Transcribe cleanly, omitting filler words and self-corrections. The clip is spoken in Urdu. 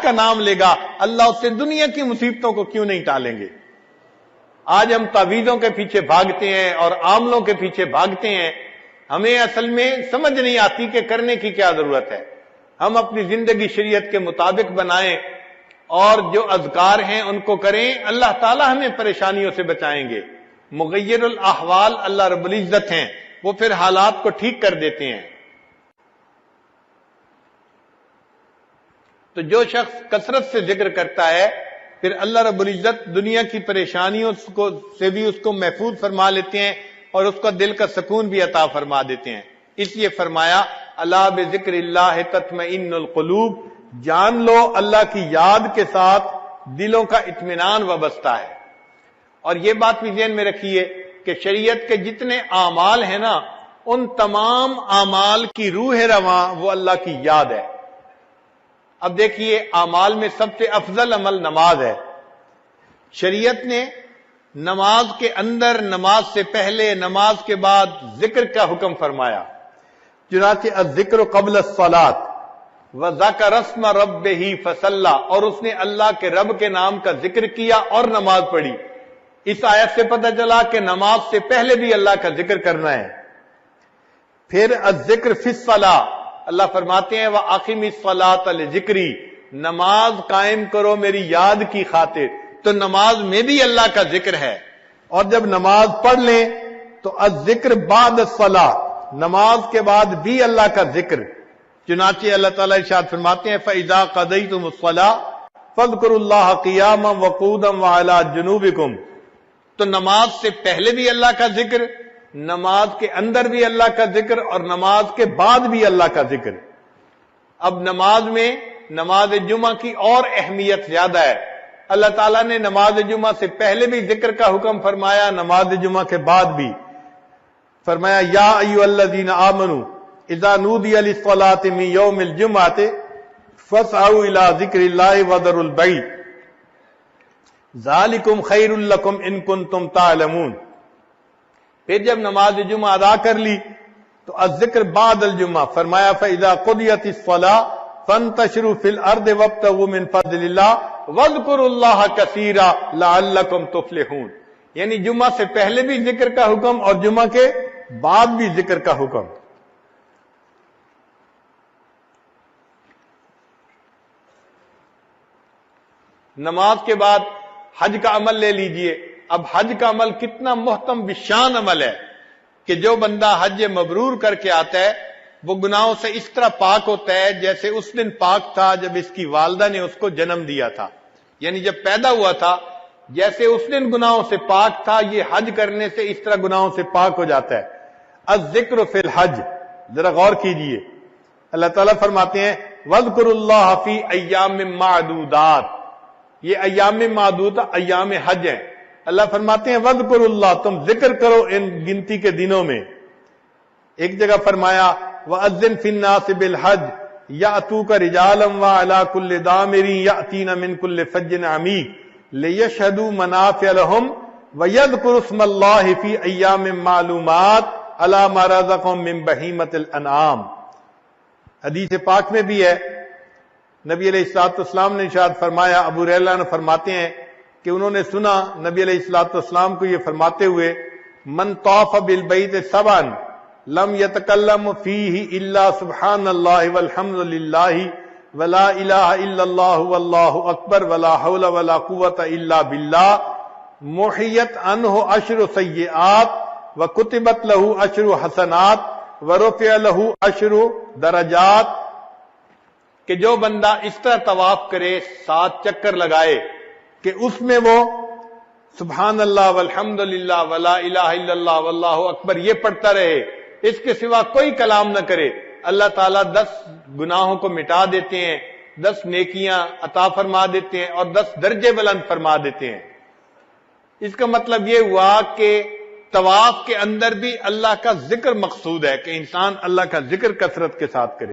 کا نام لے گا اللہ اس سے دنیا کی مصیبتوں کو کیوں نہیں ٹالیں گے؟ آج ہم تعویذوں کے پیچھے بھاگتے ہیں اور عاملوں کے پیچھے بھاگتے ہیں، ہمیں اصل میں سمجھ نہیں آتی کہ کرنے کی کیا ضرورت ہے۔ ہم اپنی زندگی شریعت کے مطابق بنائیں اور جو اذکار ہیں ان کو کریں، اللہ تعالی ہمیں پریشانیوں سے بچائیں گے۔ مغیر الاحوال اللہ رب العزت ہیں، وہ پھر حالات کو ٹھیک کر دیتے ہیں۔ تو جو شخص کثرت سے ذکر کرتا ہے پھر اللہ رب العزت دنیا کی پریشانیوں سے بھی اس کو محفوظ فرما لیتے ہیں اور اس کا دل کا سکون بھی عطا فرما دیتے ہیں۔ اس لیے فرمایا الا بذکر اللہ تطمئن القلوب، جان لو اللہ کی یاد کے ساتھ دلوں کا اطمینان وابستہ ہے۔ اور یہ بات بھی ذہن میں رکھیے کہ شریعت کے جتنے اعمال ہیں نا، ان تمام اعمال کی روح رواں وہ اللہ کی یاد ہے۔ اب دیکھیے اعمال میں سب سے افضل عمل نماز ہے۔ شریعت نے نماز کے اندر، نماز سے پہلے، نماز کے بعد ذکر کا حکم فرمایا۔ چنانچہ الذکر قبل الصلاۃ وذکر اسم ربہ فصلی، اور اس نے اللہ کے رب کے نام کا ذکر کیا اور نماز پڑھی۔ اس آیت سے پتہ چلا کہ نماز سے پہلے بھی اللہ کا ذکر کرنا ہے۔ پھر الذکر فی الصلاۃ، اللہ فرماتے ہیں وَأَقِمِ الصَّلَاةَ لِذِكْرِی، نماز قائم کرو میری یاد کی خاطر۔ تو نماز میں بھی اللہ کا ذکر ہے، اور جب نماز پڑھ لیں تو الذکر بعد الصلاۃ، نماز کے بعد بھی اللہ کا ذکر۔ چنانچہ اللہ تعالیٰ ارشاد فرماتے ہیں فَإِذَا قَضَيْتُمُ الصَّلَاةَ فَاذْكُرُوا اللَّهَ قِيَامًا وَقُعُودًا وَعَلَىٰ جُنُوبِكُمْ، تو نماز سے پہلے بھی اللہ کا ذکر، نماز کے اندر بھی اللہ کا ذکر، اور نماز کے بعد بھی اللہ کا ذکر۔ اب نماز میں نماز جمعہ کی اور اہمیت زیادہ ہے۔ اللہ تعالیٰ نے نماز جمعہ سے پہلے بھی ذکر کا حکم فرمایا، نماز جمعہ کے بعد بھی فرمایا یا ایھا الذین آمنوا اذا نودی للصلاۃ من یوم الجمعۃ فاسعوا الی ذکر اللہ وذروا البیع ذالکم خیر لکم ان کنتم تعلمون۔ پھر جب نماز جمعہ ادا کر لی تو الذکر بعد الجمعہ فرمایا فاذا قضیت الصلاۃ فانتشروا فی الارض وابتغوا من فضل اللہ واذکروا اللہ کثیرا لعلکم تفلحون، یعنی جمعہ سے پہلے بھی ذکر کا حکم اور جمعہ کے بعد بھی ذکر کا حکم۔ نماز کے بعد حج کا عمل لے لیجئے۔ اب حج کا عمل کتنا محترم بشان عمل ہے کہ جو بندہ حج مبرور کر کے آتا ہے وہ گناہوں سے اس طرح پاک ہوتا ہے جیسے اس دن پاک تھا جب اس کی والدہ نے اس کو جنم دیا تھا، یعنی جب پیدا ہوا تھا جیسے اس دن گناہوں سے پاک تھا، یہ حج کرنے سے اس طرح گناہوں سے پاک ہو جاتا ہے۔ الذکر فی الحج، ذرا غور کیجئے، اللہ تعالیٰ فرماتے ہیں وَاذْكُرُوا اللَّهَ فِي أَيَّامٍ مَّعْدُودَاتٍ، یہ ایام معدودہ ایام حج ہیں۔ اللہ فرماتے ہیں وَاذْكُرُوا اللَّهَ، تم ذکر کرو ان گنتی کے دنوں میں۔ ایک جگہ فرمایا وَأَذِّن فِي النَّاسِ بِالْحَجِّ يَأْتُوكَ رِجَالًا وَعَلَىٰ كُلِّ ضَامِرٍ يَأْتِينَ مِنْ كُلِّ فَجٍّ عَمِيقٍ لِيَشْهَدُوا مَنَافِعَ لَهُمْ وَيَذْكُرُوا اسْمَ اللَّهِ فِي أَيَّامٍ مَّعْلُومَاتٍ عَلَىٰ مَا رَزَقَهُم مِّن بَهِيمَةِ الْأَنْعَامِ۔ حدیث پاک میں بھی ہے، نبی علیہ السلام نے ارشاد فرمایا، ابو ہریرہ نے فرماتے ہیں کہ انہوں نے سنا نبی علیہ السلام کو یہ فرماتے ہوئے من طاف بالبیت سبعا لم یتکلم فیہ الا سبحان اللہ والحمد للہ ولا الہ الا اللہ واللہ اکبر ولا حول ولا قوة الا باللہ محیت عنہ عشر سیئات وکتبت لہ عشر حسنات ورفع لہ عشر درجات، کہ جو بندہ اس طرح طواف کرے 7 چکر لگائے کہ اس میں وہ سبحان اللہ والحمد للہ ولا الہ الا اللہ واللہ اکبر یہ پڑھتا رہے، اس کے سوا کوئی کلام نہ کرے، اللہ تعالیٰ 10 گناہوں کو مٹا دیتے ہیں، 10 نیکیاں عطا فرما دیتے ہیں اور 10 درجے بلند فرما دیتے ہیں۔ اس کا مطلب یہ ہوا کہ طواف کے اندر بھی اللہ کا ذکر مقصود ہے کہ انسان اللہ کا ذکر کثرت کے ساتھ کرے۔